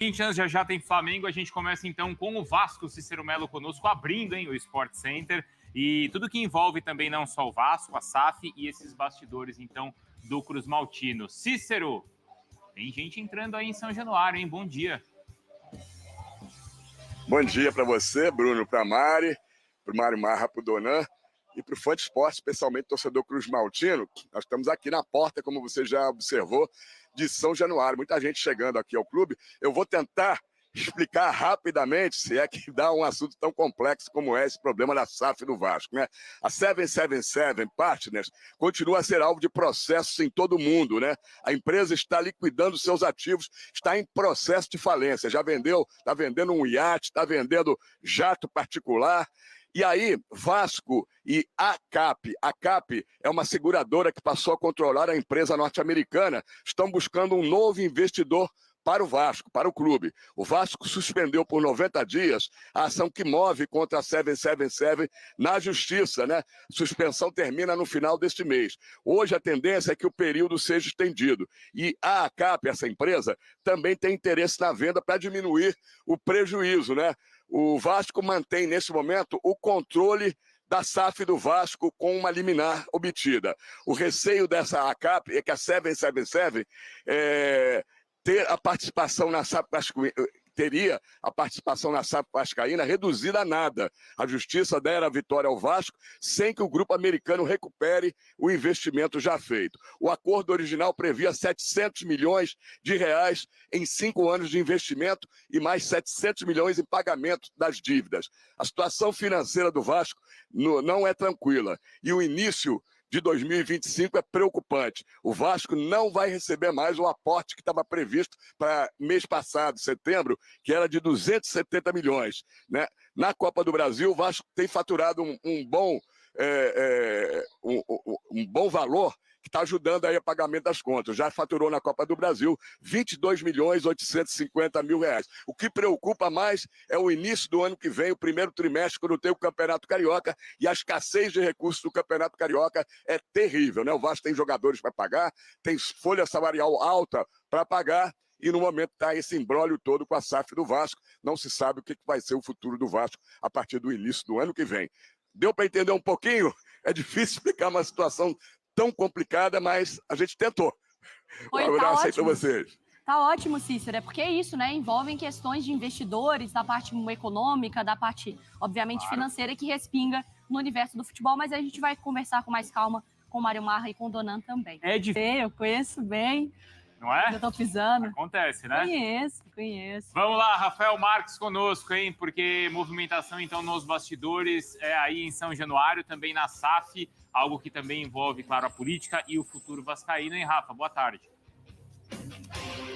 Corinthians, já já tem Flamengo, a gente começa então com o Vasco, Cícero Melo conosco, abrindo o Sport Center, e tudo que envolve também não só o Vasco, a SAF e esses bastidores então do Cruz Maltino. Cícero, tem gente entrando aí em São Januário, hein? Bom dia. Bom dia para você, Bruno, para a Mari, para o Mário Marra, para o Donan e para o fã de esporte, especialmente torcedor Cruz Maltino. Nós estamos aqui na porta, como você já observou, de São Januário. Muita gente chegando aqui ao clube. Eu vou tentar explicar rapidamente, se é que dá um assunto tão complexo como é esse problema da SAF do Vasco, né? A 777 Partners continua a ser alvo de processos em todo o mundo, né? A empresa está liquidando seus ativos, está em processo de falência. Já vendeu, está vendendo um iate, está vendendo jato particular. E aí, Vasco e ACAP é uma seguradora que passou a controlar a empresa norte-americana, estão buscando um novo investidor para o Vasco, para o clube. O Vasco suspendeu por 90 dias a ação que move contra a 777 na justiça, né? Suspensão termina no final deste mês. Hoje a tendência é que o período seja estendido. E a ACAP, essa empresa, também tem interesse na venda para diminuir o prejuízo, né? O Vasco mantém, nesse momento, o controle da SAF do Vasco com uma liminar obtida. O receio dessa ACAP é que a 777 teria a participação na SAF vascaína reduzida a nada. A justiça dera a vitória ao Vasco sem que o grupo americano recupere o investimento já feito. O acordo original previa 700 milhões de reais em 5 anos de investimento e mais 700 milhões em pagamento das dívidas. A situação financeira do Vasco não é tranquila e o início de 2025 é preocupante. O Vasco não vai receber mais o aporte que estava previsto para mês passado, setembro, que era de 270 milhões. Né? Na Copa do Brasil, o Vasco tem faturado um bom valor que está ajudando aí a pagamento das contas. Já faturou na Copa do Brasil 22 milhões 850 mil reais. O que preocupa mais é o início do ano que vem, o primeiro trimestre, quando tem o Campeonato Carioca, e a escassez de recursos do Campeonato Carioca é terrível, né? O Vasco tem jogadores para pagar, tem folha salarial alta para pagar, e no momento está esse imbróglio todo com a SAF do Vasco. Não se sabe o que vai ser o futuro do Vasco a partir do início do ano que vem. Deu para entender um pouquinho? É difícil explicar uma situação tão complicada, mas a gente tentou. Um abraço aí para vocês. Tá ótimo, Cícero, é porque é isso, né? Envolvem questões de investidores, da parte econômica, da parte, obviamente, financeira, que respinga no universo do futebol, mas a gente vai conversar com mais calma com o Mário Marra e com o Donan também. É difícil. Eu conheço bem. Não é? Eu tô pisando. Acontece, né? Conheço. Vamos lá, Rafael Marques conosco, hein? Porque movimentação, então, nos bastidores, aí em São Januário, também na SAF, algo que também envolve, claro, a política e o futuro vascaíno, hein, Rafa? Boa tarde.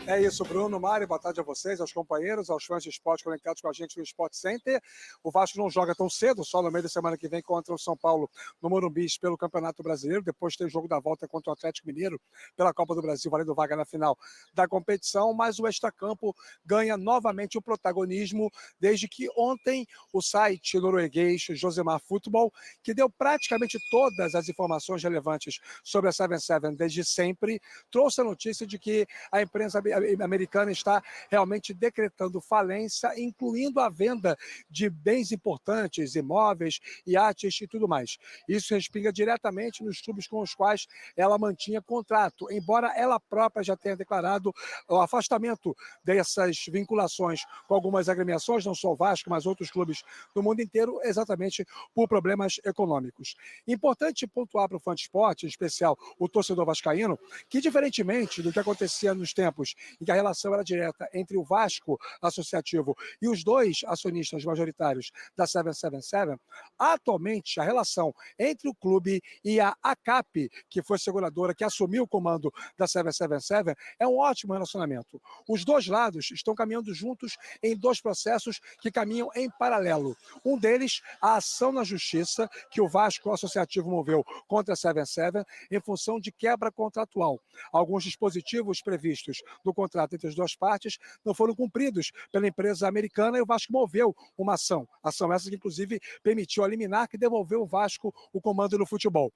É isso, Bruno, Mário, boa tarde a vocês, aos companheiros, aos fãs de esporte conectados com a gente no Sport Center. O Vasco não joga tão cedo, só no meio da semana que vem contra o São Paulo no Morumbi pelo Campeonato Brasileiro, depois tem o jogo da volta contra o Atlético Mineiro pela Copa do Brasil, valendo vaga na final da competição, mas o extracampo ganha novamente o protagonismo desde que ontem o site norueguês Josemar Futebol, que deu praticamente todas as informações relevantes sobre a 77 desde sempre, trouxe a notícia de que a imprensa americana está realmente decretando falência, incluindo a venda de bens importantes, imóveis, iates e tudo mais. Isso respinga diretamente nos clubes com os quais ela mantinha contrato, embora ela própria já tenha declarado o afastamento dessas vinculações com algumas agremiações, não só o Vasco, mas outros clubes do mundo inteiro, exatamente por problemas econômicos. Importante pontuar para o fã de esporte, em especial o torcedor vascaíno, que diferentemente do que acontecia nos tempos em que a relação era direta entre o Vasco associativo e os dois acionistas majoritários da 777, atualmente a relação entre o clube e a ACAP, que foi seguradora, que assumiu o comando da 777, é um ótimo relacionamento. Os dois lados estão caminhando juntos em dois processos que caminham em paralelo. Um deles, a ação na justiça que o Vasco associativo moveu contra a 77 em função de quebra contratual. Alguns dispositivos previstos no contrato entre as duas partes não foram cumpridos pela empresa americana e o Vasco moveu uma ação. Ação essa que, inclusive, permitiu a liminar que devolveu o Vasco o comando no futebol.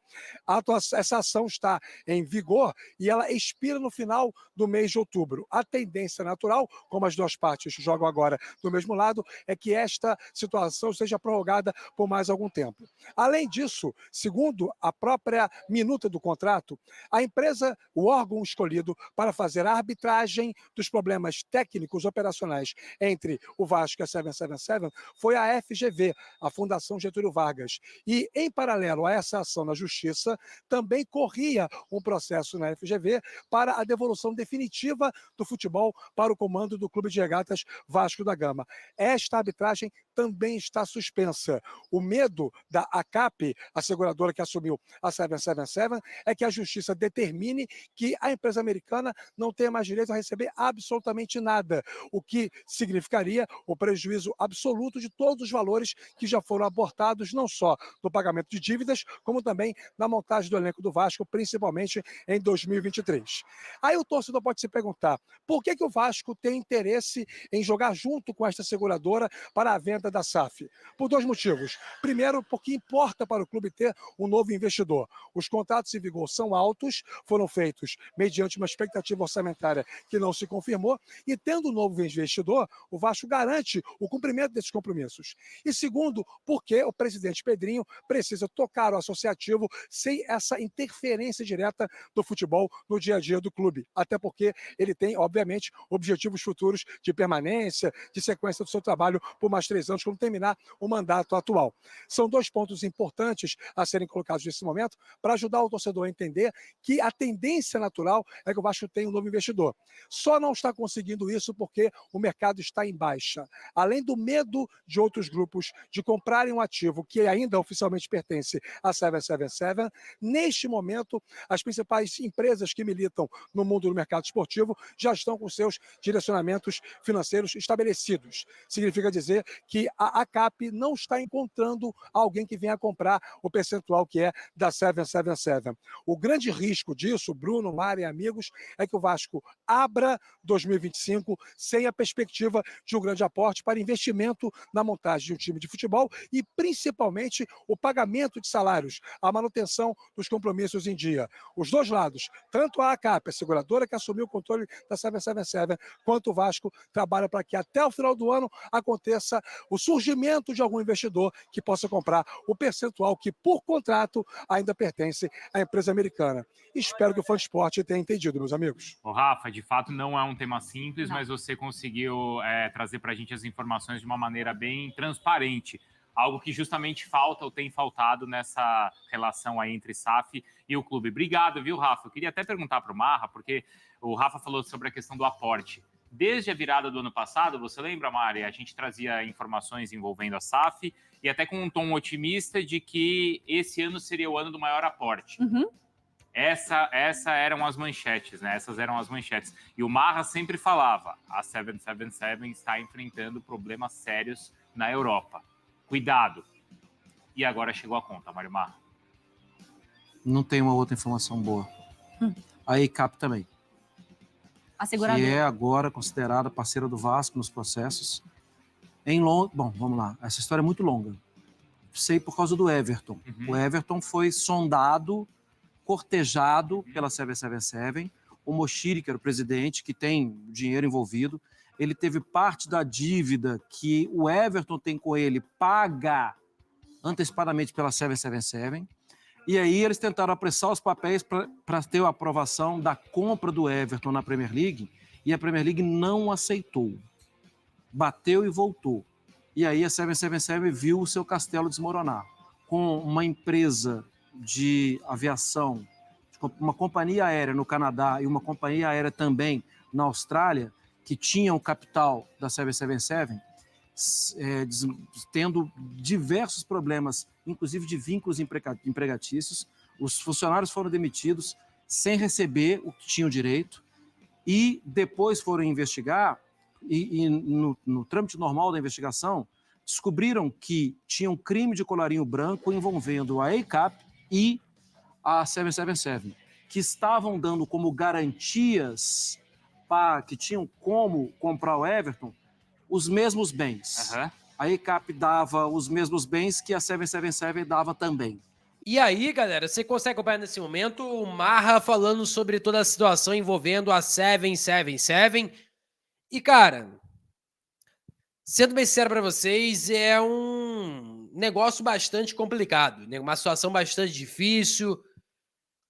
Essa ação está em vigor e ela expira no final do mês de outubro. A tendência natural, como as duas partes jogam agora do mesmo lado, é que esta situação seja prorrogada por mais algum tempo. Além disso, segundo a própria minuta do contrato, a empresa, o órgão escolhido para fazer a arbitragem dos problemas técnicos operacionais entre o Vasco e a 777 foi a FGV, a Fundação Getúlio Vargas. E, em paralelo a essa ação na Justiça, também corria um processo na FGV para a devolução definitiva do futebol para o comando do Clube de Regatas Vasco da Gama. Esta arbitragem também está suspensa. O medo da ACAP, a seguradora que assumiu a 777, é que a Justiça determine que a empresa americana não tenha mais direito a receber absolutamente nada, o que significaria o prejuízo absoluto de todos os valores que já foram abortados, não só no pagamento de dívidas, como também na montagem do elenco do Vasco, principalmente em 2023. Aí o torcedor pode se perguntar, por que o Vasco tem interesse em jogar junto com esta seguradora para a venda da SAF? Por dois motivos. Primeiro, porque importa para o clube ter um novo investidor. Os contratos em vigor são altos, foram feitos mediante uma expectativa orçamentária que não se confirmou, e tendo um novo investidor, o Vasco garante o cumprimento desses compromissos. E segundo, porque o presidente Pedrinho precisa tocar o associativo sem essa interferência direta do futebol no dia a dia do clube. Até porque ele tem, obviamente, objetivos futuros de permanência, de sequência do seu trabalho por mais 3 anos, quando terminar o mandato atual. São dois pontos importantes a serem colocados nesse momento para ajudar o torcedor a entender que a tendência natural é que o Vasco tenha um novo investidor. Só não está conseguindo isso porque o mercado está em baixa. Além do medo de outros grupos de comprarem um ativo que ainda oficialmente pertence à 777, neste momento, as principais empresas que militam no mundo do mercado esportivo já estão com seus direcionamentos financeiros estabelecidos. Significa dizer que a ACAP não está encontrando alguém que venha comprar o percentual que é da 777. O grande risco disso, Bruno, Mário e amigos, é que o Vasco abra 2025 sem a perspectiva de um grande aporte para investimento na montagem de um time de futebol e, principalmente, o pagamento de salários, a manutenção dos compromissos em dia. Os dois lados, tanto a ACAP, a seguradora que assumiu o controle da 777, quanto o Vasco, trabalham para que até o final do ano aconteça o surgimento de algum investidor que possa comprar o percentual que, por contrato, ainda pertence à empresa americana. Espero que o FanSport tenha entendido, meus amigos. Ô, Rafa, de fato não é um tema simples, mas você conseguiu trazer para a gente as informações de uma maneira bem transparente. Algo que justamente falta ou tem faltado nessa relação aí entre SAF e o clube. Obrigado, viu, Rafa? Eu queria até perguntar para o Marra, porque o Rafa falou sobre a questão do aporte. Desde a virada do ano passado, você lembra, Mari? A gente trazia informações envolvendo a SAF e até com um tom otimista de que esse ano seria o ano do maior aporte. Uhum. Essa eram as manchetes, né? Essas eram as manchetes. E o Marra sempre falava, a 777 está enfrentando problemas sérios na Europa. Cuidado. E agora chegou a conta, Mário Marra. Não tem uma outra informação boa. A ECAP também. A seguradora. Que é agora considerada parceira do Vasco nos processos. Bom, vamos lá. Essa história é muito longa. Sei por causa do Everton. Uhum. O Everton foi sondado, cortejado pela 777. O Moshiri, que era o presidente, que tem dinheiro envolvido, ele teve parte da dívida que o Everton tem com ele paga antecipadamente pela 777. E aí eles tentaram apressar os papéis para ter a aprovação da compra do Everton na Premier League e a Premier League não aceitou. Bateu e voltou. E aí a 777 viu o seu castelo desmoronar. Com uma empresa de aviação, uma companhia aérea no Canadá e uma companhia aérea também na Austrália, que tinham o capital da 777, tendo diversos problemas, inclusive de vínculos empregatícios. Os funcionários foram demitidos sem receber o que tinham direito e depois foram investigar e no trâmite normal da investigação descobriram que tinha um crime de colarinho branco envolvendo a ECAP e a 777, que estavam dando como garantias antecipar, que tinham como comprar o Everton, os mesmos bens. A ECAP dava os mesmos bens que a 777 dava também. E aí, galera, você consegue acompanhar nesse momento o Marra falando sobre toda a situação envolvendo a 777. E, cara, sendo bem sincero para vocês, é um negócio bastante complicado, né? Uma situação bastante difícil,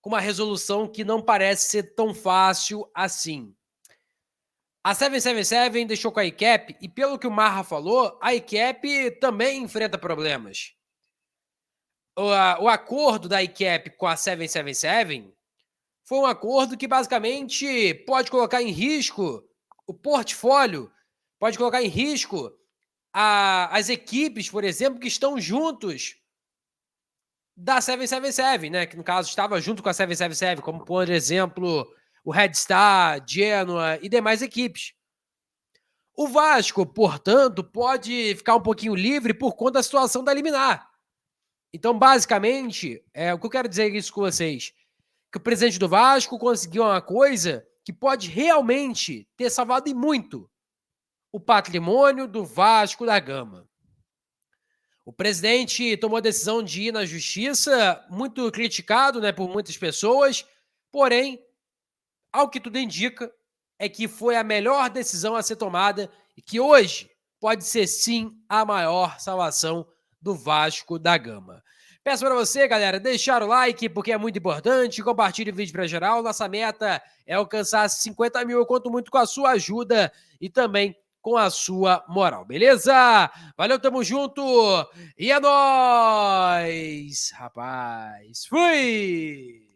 com uma resolução que não parece ser tão fácil assim. A 777 deixou com a ICAP, e pelo que o Marra falou, a ICAP também enfrenta problemas. O acordo da ICAP com a 777 foi um acordo que basicamente pode colocar em risco o portfólio, pode colocar em risco as equipes, por exemplo, que estão juntos da 777, né? Que no caso estava junto com a 777, como por exemplo o Red Star, Genoa e demais equipes. O Vasco, portanto, pode ficar um pouquinho livre por conta da situação da liminar. Então, basicamente, o que eu quero dizer isso com vocês, que o presidente do Vasco conseguiu uma coisa que pode realmente ter salvado e muito o patrimônio do Vasco da Gama. O presidente tomou a decisão de ir na justiça, muito criticado, né, por muitas pessoas, porém, ao que tudo indica, é que foi a melhor decisão a ser tomada e que hoje pode ser sim a maior salvação do Vasco da Gama. Peço para você, galera, deixar o like, porque é muito importante, compartilhe o vídeo para geral. Nossa meta é alcançar 50 mil, eu conto muito com a sua ajuda e também com a sua moral, beleza? Valeu, tamo junto e é nóis, rapaz. Fui!